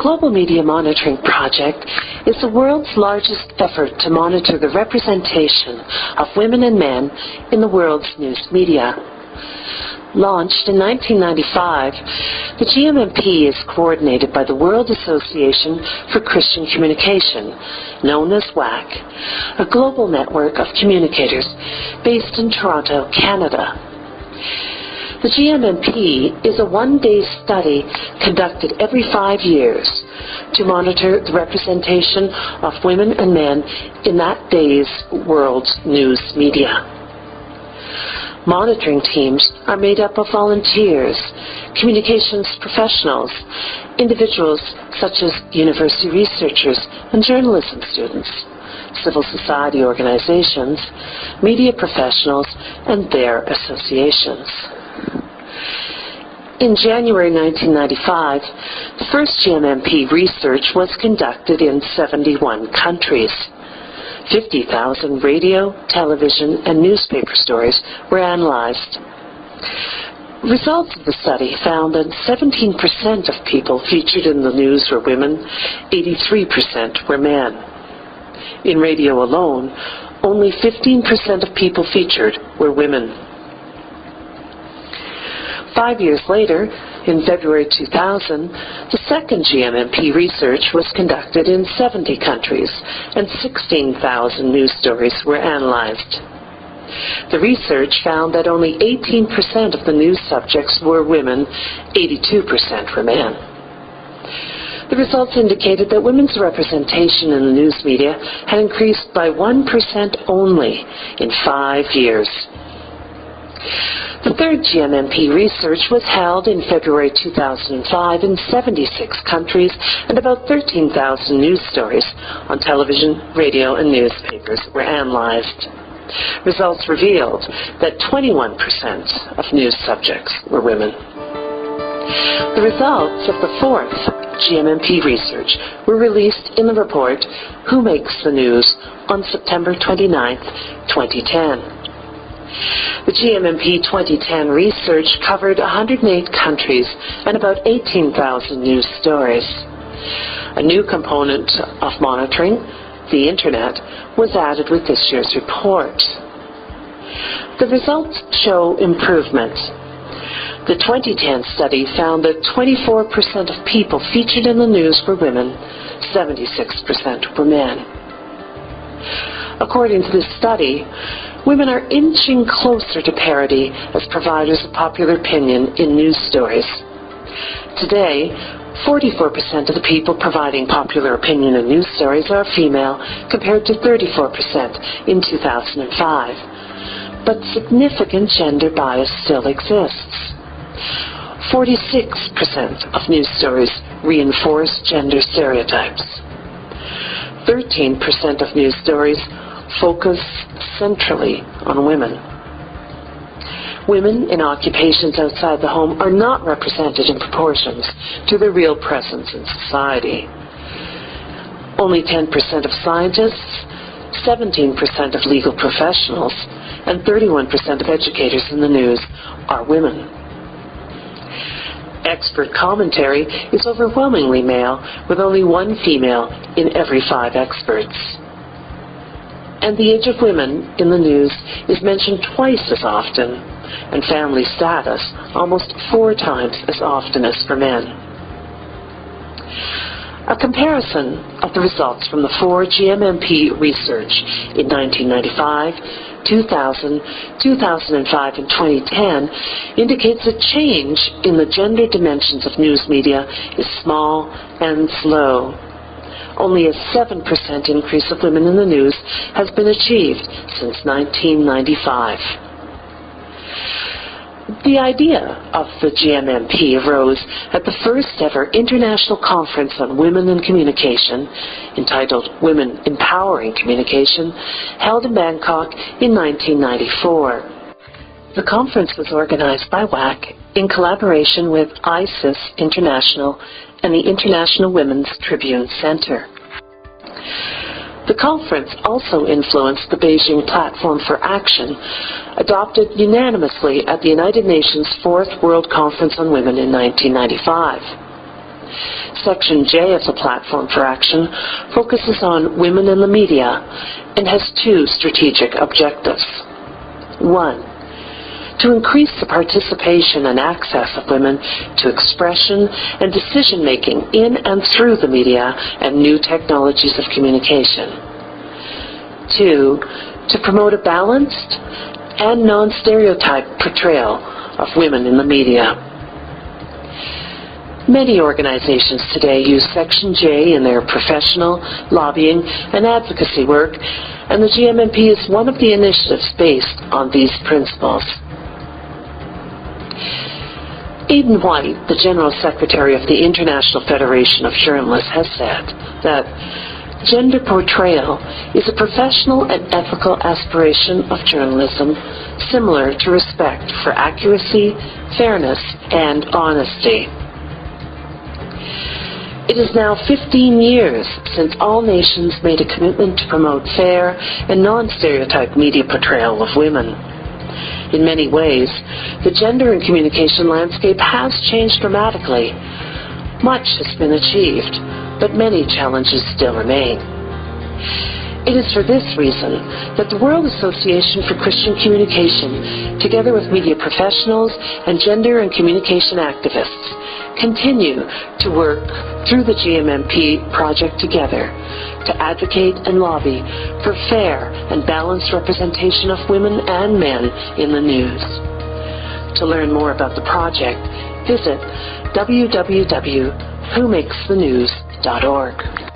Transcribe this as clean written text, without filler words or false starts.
Global Media Monitoring Project is the world's largest effort to monitor the representation of women and men in the world's news media. Launched in 1995, the GMMP is coordinated by the World Association for Christian Communication, known as WACC, a global network of communicators based in Toronto, Canada. The GMMP is a one-day study conducted every 5 years to monitor the representation of women and men in that day's world news media. Monitoring teams are made up of volunteers, communications professionals, individuals such as university researchers and journalism students, civil society organizations, media professionals, and their associations. In January 1995, the first GMMP research was conducted in 71 countries. 50,000 radio, television, and newspaper stories were analyzed. Results of the study found that 17% of people featured in the news were women, 83% were men. In radio alone, only 15% of people featured were women. 5 years later, in February 2000, the second GMMP research was conducted in 70 countries, and 16,000 news stories were analyzed. The research found that only 18% of the news subjects were women, 82% were men. The results indicated that women's representation in the news media had increased by 1% only in 5 years. The third GMMP research was held in February 2005 in 76 countries, and about 13,000 news stories on television, radio, and newspapers were analyzed. Results revealed that 21% of news subjects were women. The results of the fourth GMMP research were released in the report Who Makes the News on September 29, 2010. The GMMP 2010 research covered 108 countries and about 18,000 news stories. A new component of monitoring, the Internet, was added with this year's report. The results show improvement. The 2010 study found that 24% of people featured in the news were women, 76% were men. According to this study, women are inching closer to parity as providers of popular opinion in news stories. Today, 44% of the people providing popular opinion in news stories are female, compared to 34% in 2005. But significant gender bias still exists. 46% of news stories reinforce gender stereotypes. 13% of news stories focus centrally on women. Women in occupations outside the home are not represented in proportions to their real presence in society. Only 10% of scientists, 17% of legal professionals, and 31% of educators in the news are women. Expert commentary is overwhelmingly male, with only one female in every 5 experts. And the age of women in the news is mentioned twice as often, and family status almost 4 times as often as for men. A comparison of the results from the 4 GMMP research in 1995, 2000, 2005, and 2010 indicates a change in the gender dimensions of news media is small and slow. Only a 7% increase of women in the news has been achieved since 1995. The idea of the GMMP arose at the first ever International Conference on Women in Communication, entitled Women Empowering Communication, held in Bangkok in 1994. The conference was organized by WACC in collaboration with ISIS International and the International Women's Tribune Center. The conference also influenced the Beijing Platform for Action, adopted unanimously at the United Nations 4th World Conference on Women in 1995. Section J of the Platform for Action focuses on women in the media and has two strategic objectives. 1. To increase the participation and access of women to expression and decision-making in and through the media and new technologies of communication. 2. To promote a balanced and non-stereotyped portrayal of women in the media. Many organizations today use Section J in their professional, lobbying, and advocacy work, and the GMMP is one of the initiatives based on these principles. Aidan White, the General Secretary of the International Federation of Journalists, has said that gender portrayal is a professional and ethical aspiration of journalism similar to respect for accuracy, fairness, and honesty. It is now 15 years since all nations made a commitment to promote fair and non-stereotyped media portrayal of women. In many ways, the gender and communication landscape has changed dramatically. Much has been achieved, but many challenges still remain. It is for this reason that the World Association for Christian Communication, together with media professionals and gender and communication activists, continue to work through the GMMP project together to advocate and lobby for fair and balanced representation of women and men in the news. To learn more about the project, visit www.whomakesthenews.org.